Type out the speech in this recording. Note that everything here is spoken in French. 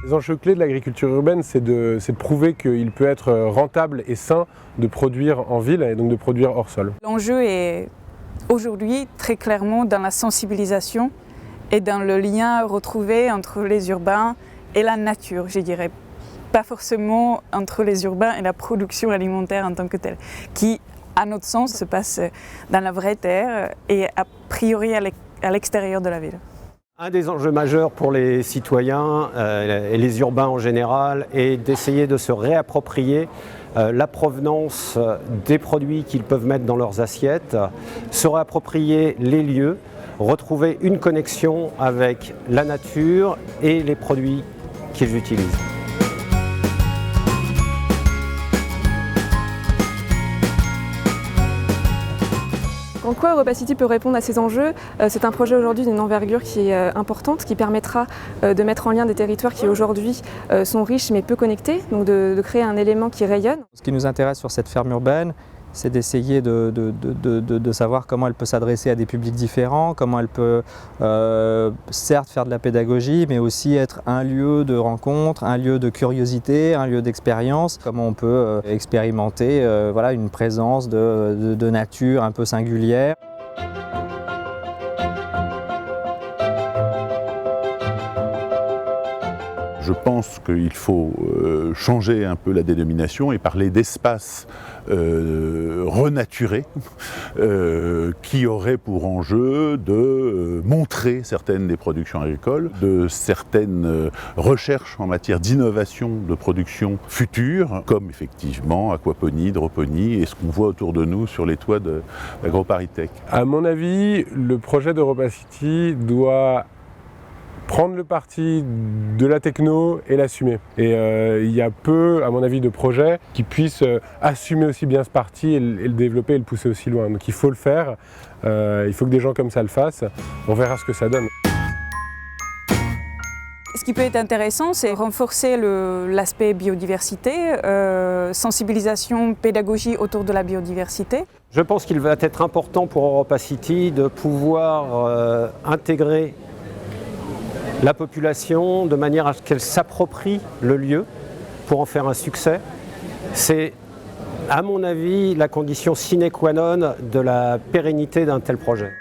Les enjeux clés de l'agriculture urbaine, c'est de prouver qu'il peut être rentable et sain de produire en ville et donc de produire hors sol. L'enjeu est aujourd'hui très clairement dans la sensibilisation et dans le lien retrouvé entre les urbains et la nature, je dirais. Pas forcément entre les urbains et la production alimentaire en tant que telle, qui, à notre sens, se passe dans la vraie terre et a priori à l'extérieur de la ville. Un des enjeux majeurs pour les citoyens et les urbains en général est d'essayer de se réapproprier la provenance des produits qu'ils peuvent mettre dans leurs assiettes, se réapproprier les lieux, retrouver une connexion avec la nature et les produits qu'ils utilisent. En quoi EuropaCity peut répondre à ces enjeux? C'est un projet aujourd'hui d'une envergure qui est importante, qui permettra de mettre en lien des territoires qui aujourd'hui sont riches mais peu connectés, donc de créer un élément qui rayonne. Ce qui nous intéresse sur cette ferme urbaine, c'est d'essayer de savoir comment elle peut s'adresser à des publics différents, comment elle peut certes faire de la pédagogie, mais aussi être un lieu de rencontre, un lieu de curiosité, un lieu d'expérience, comment on peut expérimenter voilà, une présence de nature un peu singulière. Je pense qu'il faut changer un peu la dénomination et parler d'espace renaturé qui aurait pour enjeu de montrer certaines des productions agricoles, de certaines recherches en matière d'innovation de production future, comme effectivement aquaponie, hydroponie et ce qu'on voit autour de nous sur les toits d'AgroParisTech. À mon avis, le projet d'EuropaCity doit prendre le parti de la techno et l'assumer. Et il y a peu, à mon avis, de projets qui puissent assumer aussi bien ce parti et le développer et le pousser aussi loin. Donc il faut le faire, il faut que des gens comme ça le fassent, on verra ce que ça donne. Ce qui peut être intéressant, c'est renforcer l'aspect biodiversité, sensibilisation, pédagogie autour de la biodiversité. Je pense qu'il va être important pour EuropaCity de pouvoir intégrer la population de manière à ce qu'elle s'approprie le lieu pour en faire un succès. C'est, à mon avis, la condition sine qua non de la pérennité d'un tel projet.